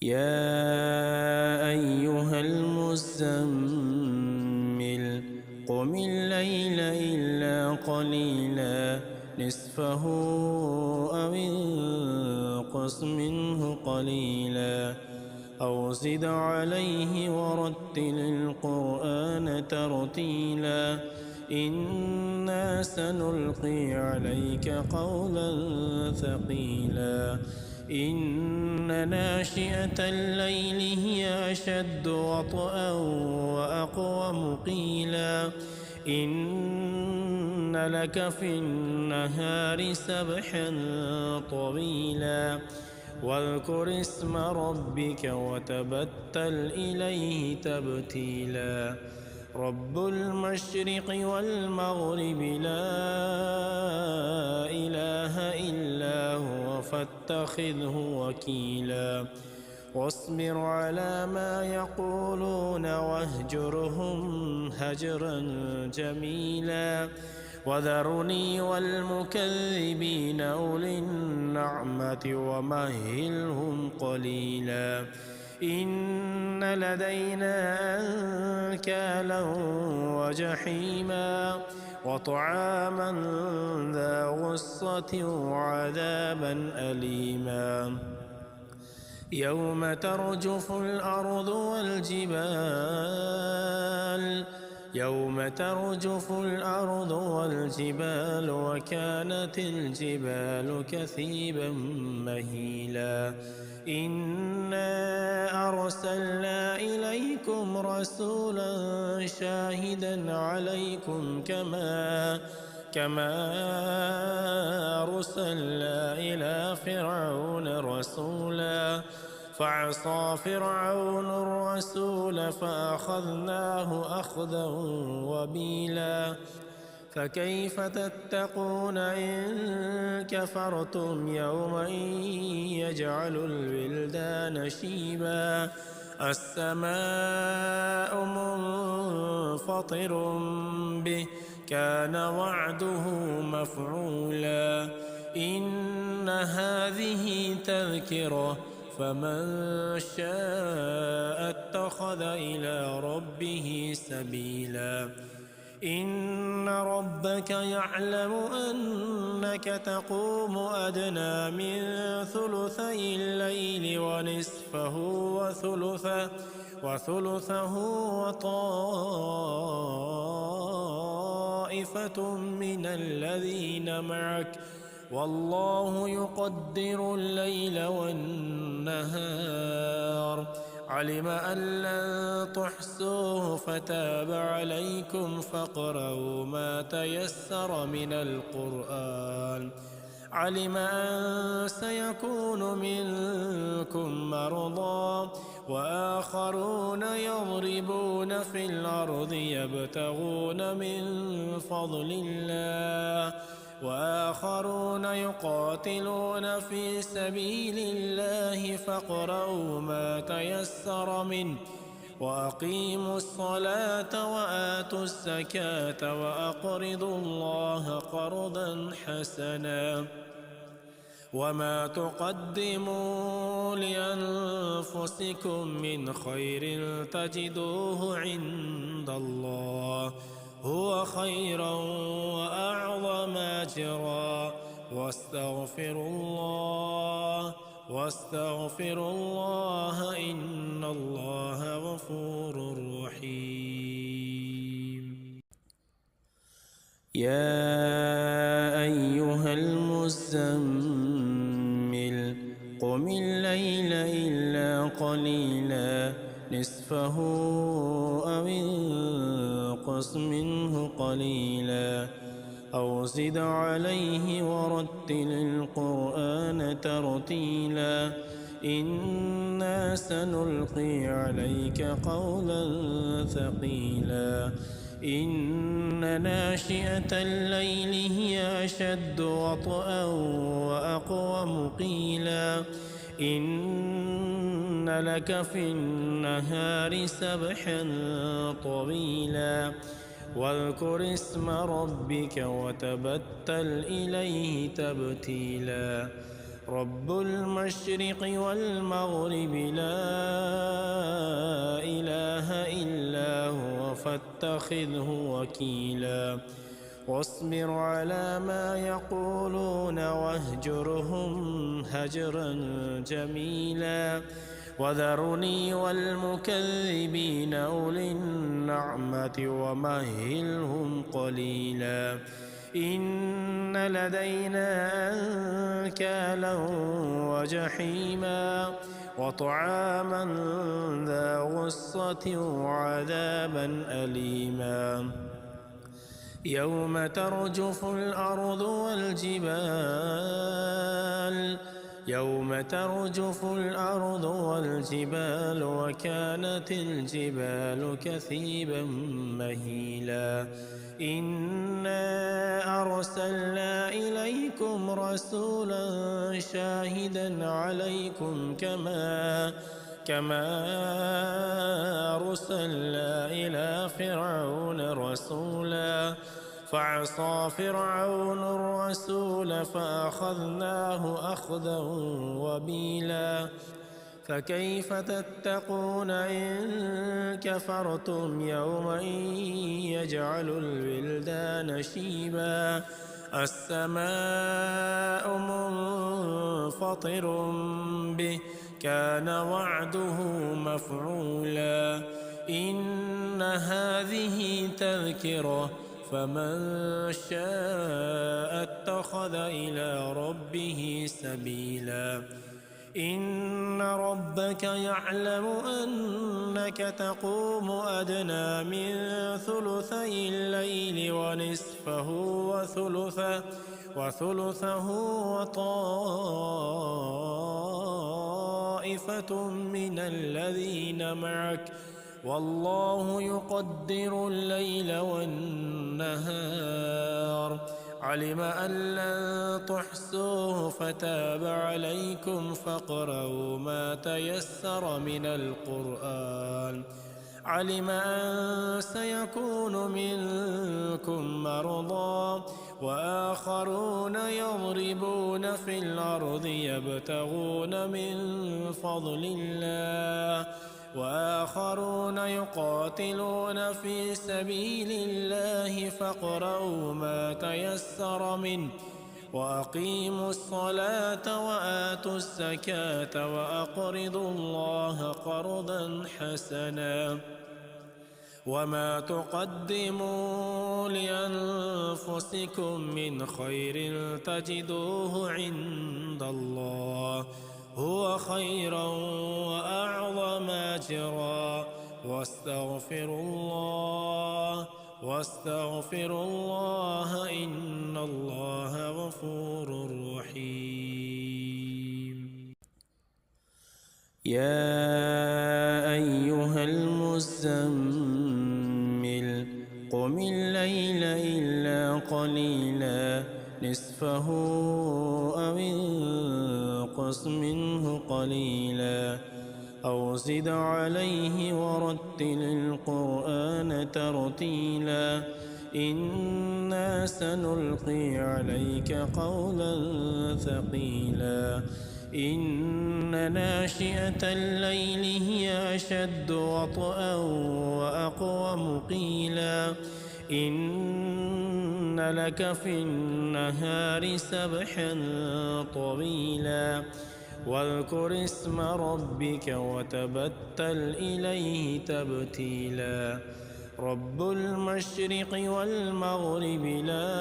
يا أيها المزمل قم الليل إلا قليلا نصفه أو انقص منه قليلا أو زد عليه ورتل القرآن ترتيلا إنا سنلقي عليك قولا ثقيلا إن ناشئة الليل هي أشد وطئا وأقوم قيلا إن لك في النهار سبحا طويلا واذكر اسم ربك وتبتل إليه تبتيلا رب المشرق والمغرب لا إله إلا هو فاتخذه وكيلا واصبر على ما يقولون واهجرهم هجرا جميلا وذرني والمكذبين أولي النعمة ومهلهم قليلا إن لدينا أنكالا وجحيما وطعاما ذا غصة وعذابا أليما يوم ترجف الأرض والجبال وكانت الجبال كثيبا مهيلا إنا أرسلنا إليكم رسولا شاهدا عليكم كما أرسلنا إلى فرعون رسولا فعصى فرعون الرسول فأخذناه أخذا وبيلا فكيف تتقون إن كفرتم يوما يجعل الولدان شيبا السماء منفطر به كان وعده مفعولا إن هذه تذكرة فمن شاء اتخذ إلى ربه سبيلا إن ربك يعلم أنك تقوم أدنى من ثلثي الليل ونصفه وثلثه وطائفة من الذين معك والله يقدر الليل والنهار علم أن لن تحصوه فتاب عليكم فاقرؤوا ما تيسر من القرآن علم أن سيكون منكم مرضى وآخرون يضربون في الأرض يبتغون من فضل الله وآخرون يقاتلون في سبيل الله فاقرؤوا ما تيسر منه وأقيموا الصلاة وآتوا الزكاة وأقرضوا الله قرضا حسنا وما تقدموا لأنفسكم من خير تجدوه عند الله هو خيرا وأعظم أجرا واستغفروا الله إن الله غفور رحيم يا أيها المزمل قم الليل إلا قليلا نصفه أو انقص منه قليلا أو زد عليه ورتل القرآن ترتيلا إنا سنلقي عليك قولا ثقيلا إن ناشئة الليل هي أشد وطئا وأقوم قيلا إن لك في النهار سبحا طويلا واذكر اسم ربك وتبتل إليه تبتيلا رب المشرق والمغرب لا إله إلا هو فاتخذه وكيلا واصبر على ما يقولون واهجرهم هجرا جميلا وذرني والمكذبين أولي النعمة ومهلهم قليلا إن لدينا أنكالا وجحيما وطعاما ذا غصة وعذابا أليما يوم ترجف الأرض والجبال وكانت الجبال كثيبا مهيلا إنا أرسلنا إليكم رسولا شاهدا عليكم كما أرسلنا إلى فرعون رسولا فعصى فرعون الرسول فأخذناه أخذا وبيلا فكيف تتقون إن كفرتم يوما يجعل الولدان شيبا السماء منفطر به كان وعده مفعولا إن هذه تذكرة فمن شاء اتخذ إلى ربه سبيلا إن ربك يعلم أنك تقوم أدنى من ثلثي الليل ونصفه وثلثه وطائفة من الذين معك والله يقدر الليل والنهار علم أن لن تحصوه فتاب عليكم فاقرؤوا ما تيسر من القرآن علم أن سيكون منكم مرضى وآخرون يضربون في الأرض يبتغون من فضل الله وآخرون يقاتلون في سبيل الله فاقرؤوا ما تيسر منه وأقيموا الصلاة وآتوا الزكاة وأقرضوا الله قرضا حسنا وما تقدموا لأنفسكم من خير تجدوه عند الله هو خيرا وأعظم أجرا واستغفروا الله إن الله غفور رحيم يا أيها المزمل قم الليل إلا قليلا نصفه أو انقص منه قليلا أو زد عليه ورتل القرآن ترتيلا إنا سنلقي عليك قولا ثقيلا إن ناشئة الليل هي أشد وطئا وأقوم قيلا إن لك في النهار سبحا طويلا واذكر اسم ربك وتبتل إليه تبتيلا رب المشرق والمغرب لا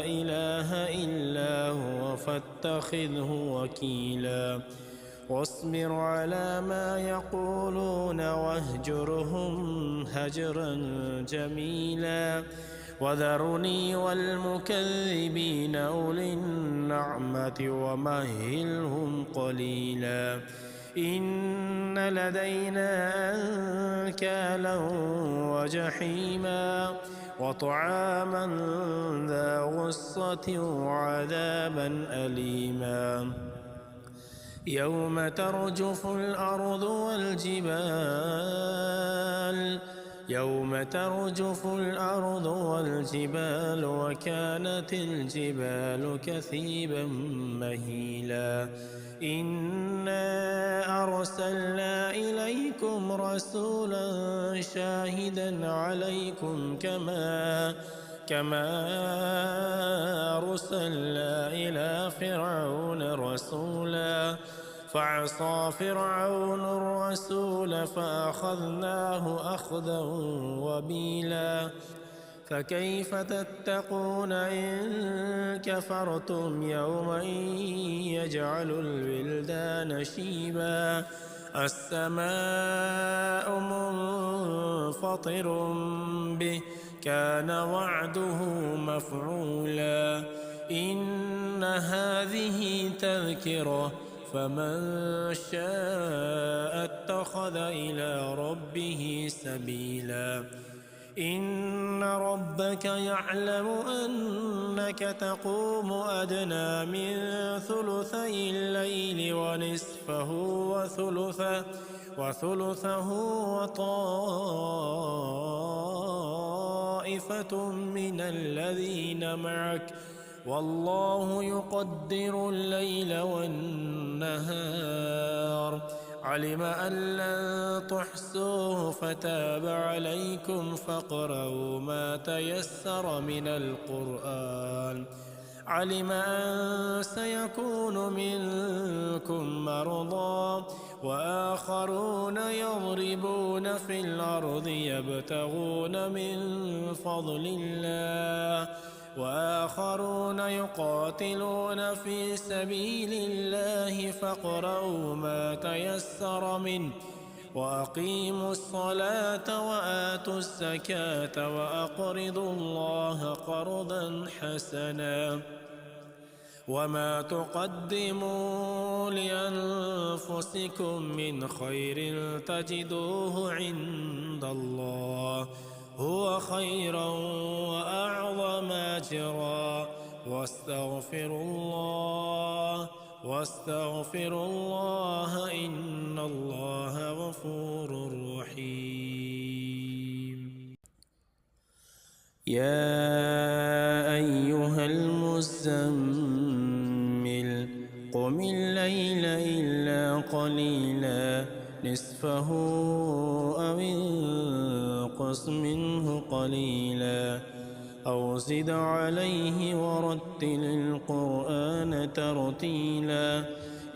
إله إلا هو فاتخذه وكيلا واصبر على ما يقولون واهجرهم هجرا جميلا وذرني والمكذبين أولي النعمة ومهلهم قليلا إن لدينا أنكالا وجحيما وطعاما ذا غصة وعذابا أليما يوم ترجف الأرض يوم ترجف الأرض والجبال وكانت الجبال كثيبا مهيلا إنا أرسلنا إليكم رسولا شاهدا عليكم كما أرسلنا إلى فرعون رسولا فعصى فرعون الرسول فأخذناه أخذا وبيلا فكيف تتقون إن كفرتم يوما يجعل الولدان شيبا السماء منفطر به كان وعده مفعولا إن هذه تذكرة فمن شاء اتخذ إلى ربه سبيلا إن ربك يعلم أنك تقوم أدنى من ثلثي الليل ونصفه وثلثه وطائفة من الذين معك والله يقدر الليل والنهار علم أن لن تحصوه فتاب عليكم فاقرؤوا ما تيسر من القرآن علم أن سيكون منكم مرضى وآخرون يضربون في الأرض يبتغون من فضل الله وآخرون يقاتلون في سبيل الله فاقرؤوا ما تيسر منه وأقيموا الصلاة وآتوا الزكاة وأقرضوا الله قرضا حسنا وما تقدموا لأنفسكم من خير تجدوه عند الله هو خيرا وأعظم أجرا واستغفروا الله إن الله غفور رحيم يا أيها المزمل قم الليل إلا قليلا نصفه أو انقص منه قليلا أو زد عليه ورتل القرآن ترتيلا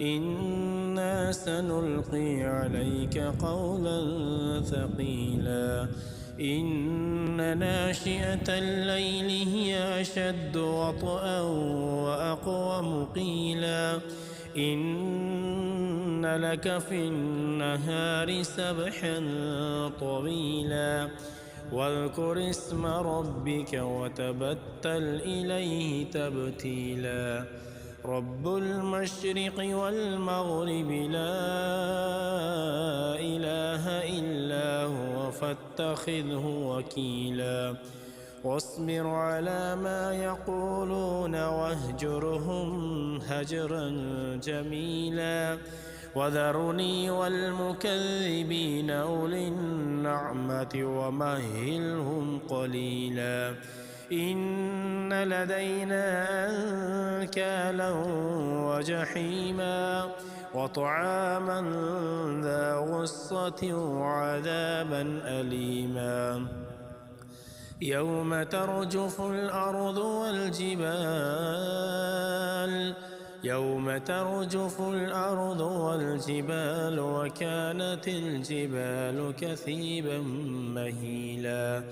إنا سنلقي عليك قولا ثقيلا إن ناشئة الليل هي أشد وطئا وأقوم قيلا إن لك في النهار سبحا طويلا واذكر اسم ربك وتبتل إليه تبتيلا رب المشرق والمغرب لا إله إلا هو فاتخذه وكيلا واصبر على ما يقولون واهجرهم هجرا جميلا وذرني والمكذبين أولي النعمة ومهلهم قليلا إن لدينا أنكالا وجحيما وطعاما ذا غصة وعذابا أليما يوم ترجف الأرض والجبال وكانت الجبال كثيبا مهيلا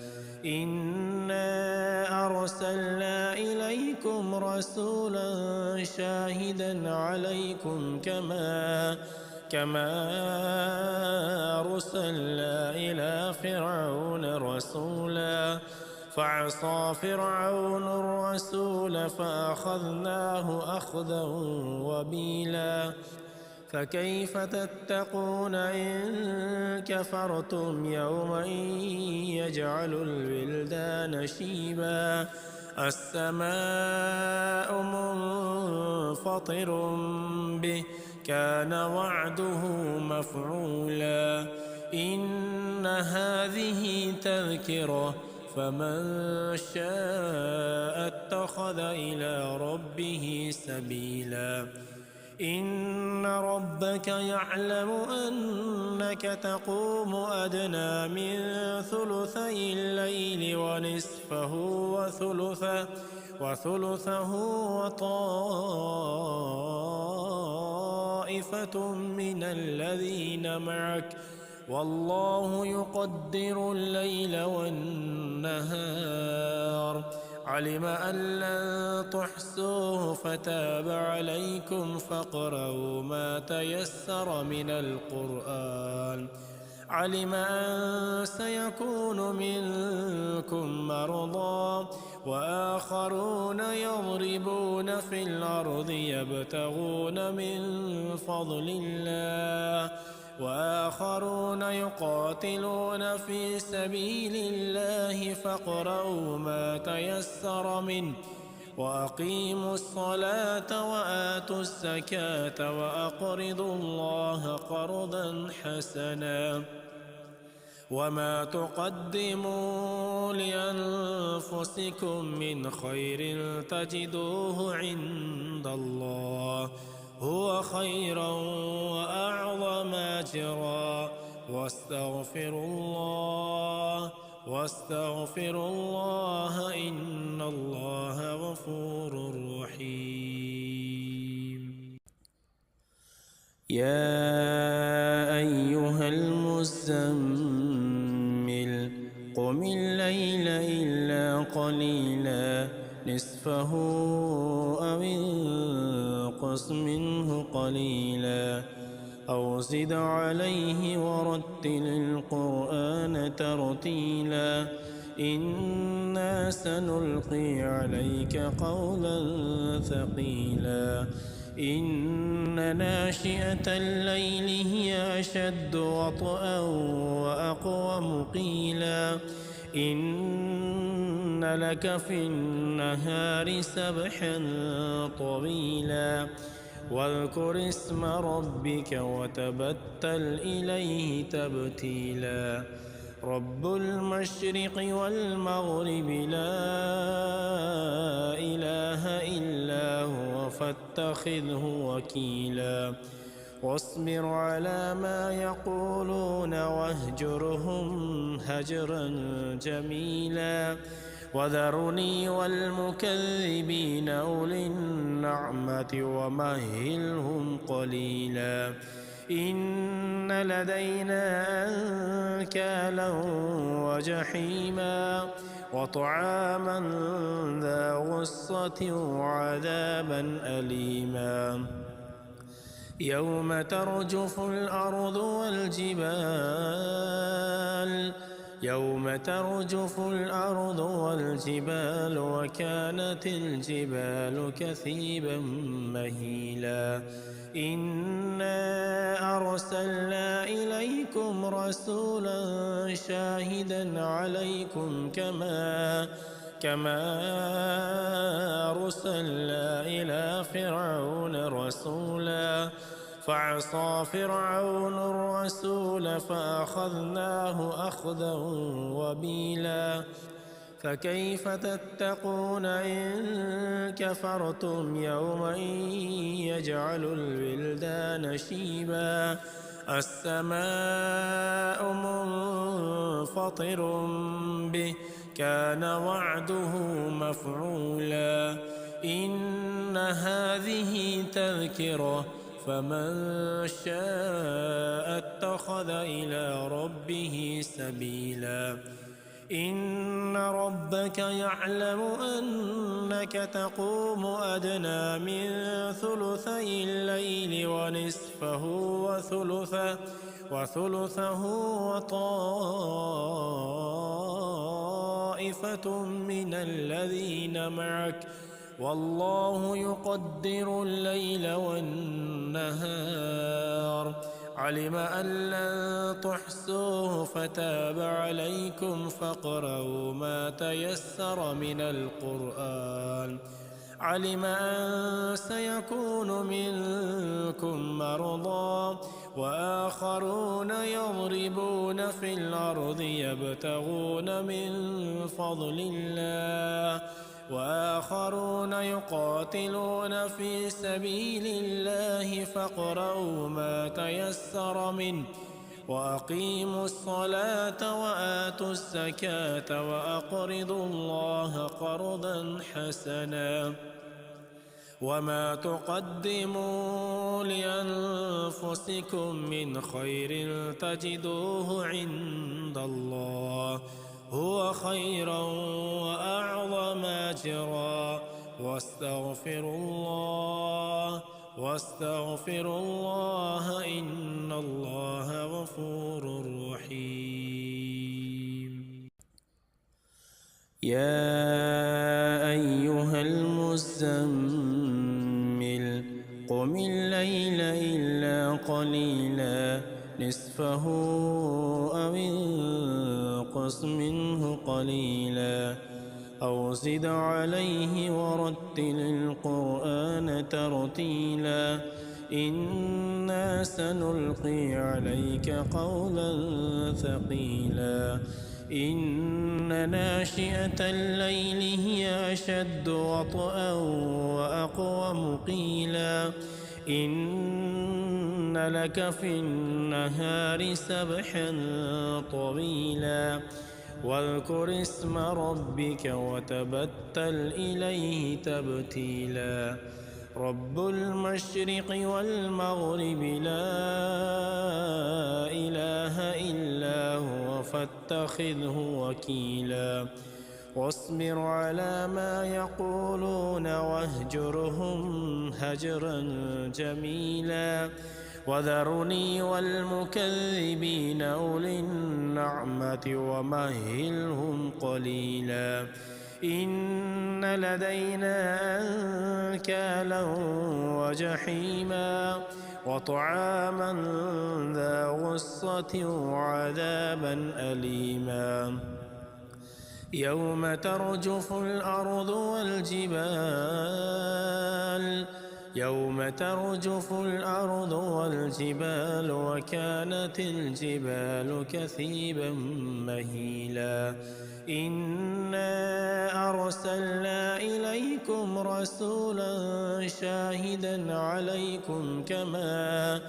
إنا أرسلنا إليكم رسولا شاهدا عليكم كما أرسلنا إلى فرعون رسولا فعصى فرعون الرسول فأخذناه أخذا وبيلا فكيف تتقون إن كفرتم يوما يجعل الولدان شيبا السماء منفطر به كان وعده مفعولا إن هذه تذكرة فمن شاء اتخذ إلى ربه سبيلا إن ربك يعلم أنك تقوم أدنى من ثلثي الليل ونصفه وثلثه وطائفة من الذين معك والله يقدر الليل والنهار علم أن لن تحصوه فتاب عليكم فاقرؤوا ما تيسر من القرآن علم أن سيكون منكم مرضى وآخرون يضربون في الأرض يبتغون من فضل الله وآخرون يقاتلون في سبيل الله فاقرؤوا ما تيسر منه وأقيموا الصلاة وآتوا الزكاة وأقرضوا الله قرضا حسنا وما تقدموا لأنفسكم من خير تجدوه عند الله هو خيرا وأعظم أجرا واستغفروا الله إن الله غفور رحيم يا أيها المزمل قم الليل إلا قليلا نصفه أو انقص منه قليلا أو زد عليه ورتل القرآن ترتيلا إنا سنلقي عليك قولا ثقيلا إن ناشئة الليل هي أشد وطئا وأقوم قيلا إن لك في النهار سبحا طويلا واذكر اسم ربك وتبتل إليه تبتيلا رب المشرق والمغرب لا إله إلا هو فاتخذه وكيلا واصبر على ما يقولون واهجرهم هجرا جميلا وذرني والمكذبين أولي النعمة ومهلهم قليلا إن لدينا أنكالا وجحيما وطعاما ذا غصة وعذابا أليما يوم ترجف الأرض والجبال وكانت الجبال كثيبا مهيلا إنا أرسلنا إليكم رسولا شاهدا عليكم كما أرسلنا إلى فرعون رسولا فعصى فرعون الرسول فأخذناه أخذا وبيلا فكيف تتقون إن كفرتم يوما يجعل الولدان شيبا السماء منفطر به كان وعده مفعولا إن هذه تذكرة فمن شاء اتخذ إلى ربه سبيلا إن ربك يعلم أنك تقوم أدنى من ثلثي الليل ونصفه وثلثه وطائفة من الذين معك والله يقدر الليل والنهار علم أن لن تحصوه فتاب عليكم فاقرؤوا ما تيسر من القرآن علم أن سيكون منكم مرضى وآخرون يضربون في الأرض يبتغون من فضل الله وآخرون يقاتلون في سبيل الله فاقرؤوا ما تيسر منه وأقيموا الصلاة وآتوا الزكاة وأقرضوا الله قرضا حسنا وما تقدموا لأنفسكم من خير تجدوه عند الله هو خيرا وأعظم أجرا واستغفروا الله إن الله غفور رحيم. يا أيها المزمل قم الليل إلا قليلا نصفه أو انقص منه قليلا أو زد عليه ورتل القرآن ترتيلا إنا سنلقي عليك قولا ثقيلا إن ناشئة الليل هي أشد وطئا وأقوم قيلا إن لك في النهار سبحا طويلا واذكر اسم ربك وتبتل إليه تبتيلا رب المشرق والمغرب لا إله إلا هو فاتخذه وكيلا واصبر على ما يقولون واهجرهم هجرا جميلا وذرني والمكذبين أولي النعمة ومهلهم قليلا إن لدينا أنكالا وجحيما وطعاما ذا غصة وعذابا أليما يوم ترجف الأرض والجبال وكانت الجبال كثيبا مهيلا إنا أرسلنا إليكم رسولا شاهدا عليكم كما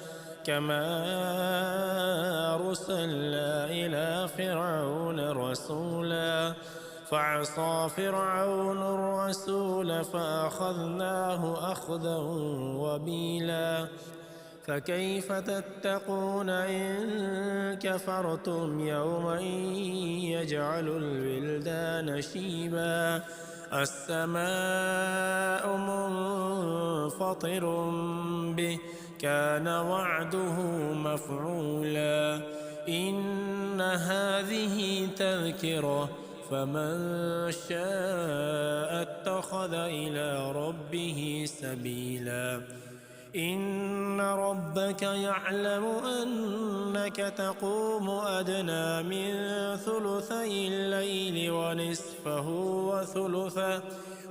أرسلنا إلى فرعون رسولا فعصى فرعون الرسول فأخذناه أخذا وبيلا فكيف تتقون إن كفرتم يوما يجعل الولدان شيبا السماء منفطر به كان وعده مفعولا إن هذه تذكرة فمن شاء اتخذ إلى ربه سبيلا إن ربك يعلم أنك تقوم أدنى من ثلثي الليل ونصفه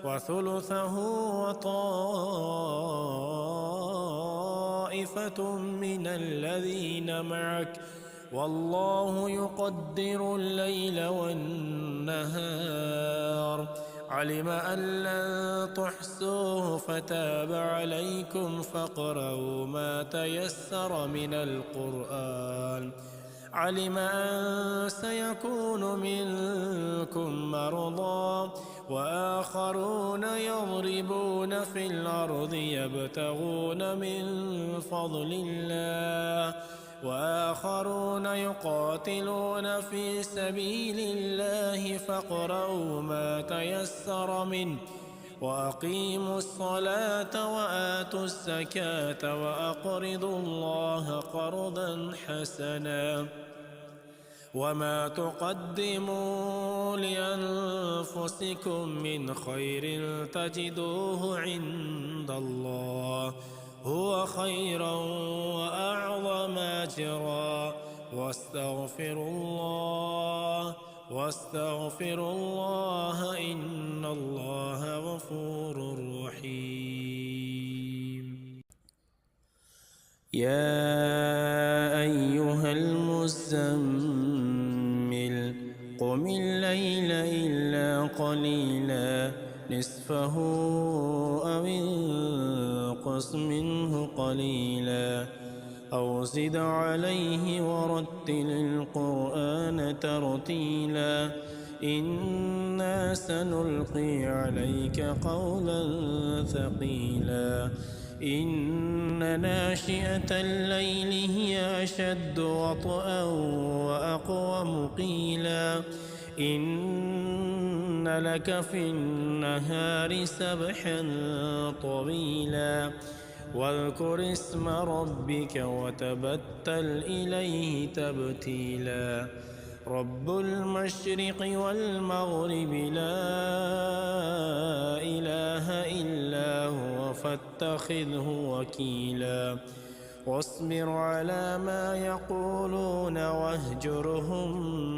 وثلثه وطائفة من الذين معك والله يقدر الليل والنهار علم أن لن تحصوه فتاب عليكم فاقرؤوا ما تيسر من القرآن علم أن سيكون منكم مرضى وآخرون يضربون في الأرض يبتغون من فضل الله وآخرون يقاتلون في سبيل الله فاقرؤوا ما تيسر منه وأقيموا الصلاة وآتوا الزكاة وأقرضوا الله قرضا حسنا وما تقدموا لأنفسكم من خير تجدوه عند الله هو خيرا وأعظم أجرا واستغفروا الله إن الله غفور رحيم. يا أيها المزمل قم الليل إلا قليلا نصفه أو انقص منه قليلا أو زد عليه ورتل القرآن ترتيلا إنا سنلقي عليك قولا ثقيلا إن ناشئة الليل هي أشد وطئا وأقوم قيلا إن لك في النهار سبحا طويلا واذكر اسم ربك وتبتل إليه تبتيلا رب المشرق والمغرب لا إله إلا هو فاتخذه وكيلا واصبر على ما يقولون واهجرهم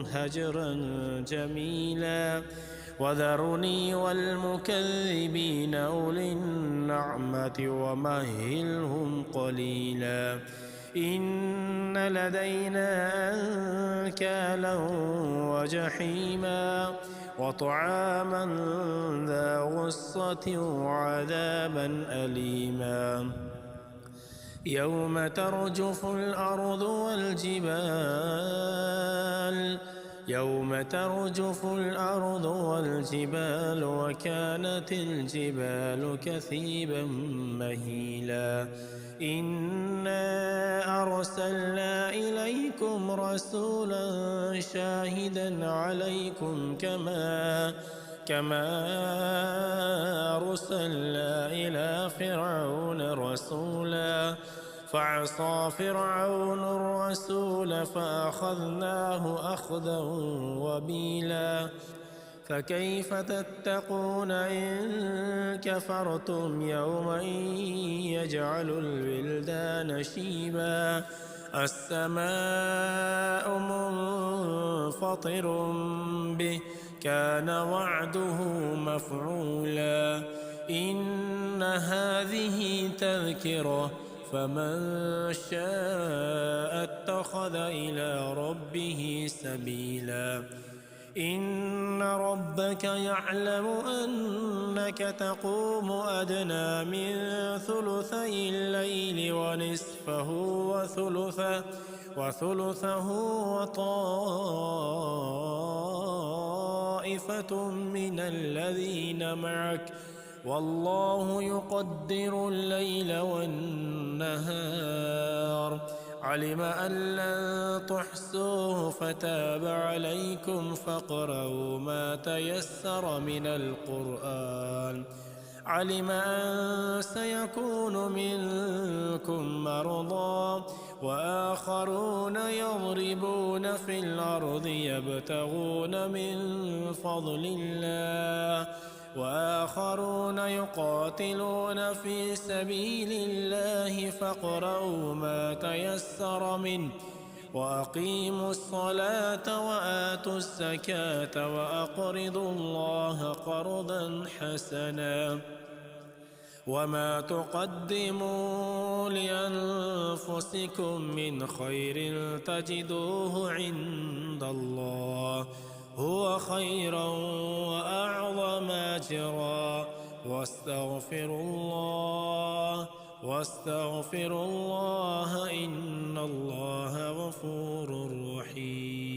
هجرا جميلا وذرني والمكذبين أولي النعمة ومهلهم قليلا إن لدينا أنكالا وجحيما وطعاما ذا غصة وعذابا أليما يوم ترجف الأرض والجبال وكانت الجبال كثيبا مهيلا إنا أرسلنا إليكم رسولا شاهدا عليكم كما أرسلنا إلى فرعون رسولا فعصى فرعون الرسول فأخذناه أخذا وبيلا فكيف تتقون إن كفرتم يوما يجعل الولدان شيبا السماء منفطر به كان وعده مفعولا إن هذه تذكرة فمن شاء اتخذ إلى ربه سبيلا إن ربك يعلم أنك تقوم أدنى من ثلثي الليل ونصفه وثلثه وطائفة من الذين معك والله يقدر الليل والنهار علم أن لن تحصوه فتاب عليكم فاقرؤوا ما تيسر من القرآن علم أن سيكون منكم مرضى وآخرون يضربون في الأرض يبتغون من فضل الله وآخرون يقاتلون في سبيل الله فاقرؤوا ما تيسر منه وأقيموا الصلاة وآتوا الزكاة وأقرضوا الله قرضا حسنا وما تقدموا لأنفسكم من خير تجدوه عند الله هو خيرا وأعظم أجرا واستغفروا الله إن الله غفور رحيم.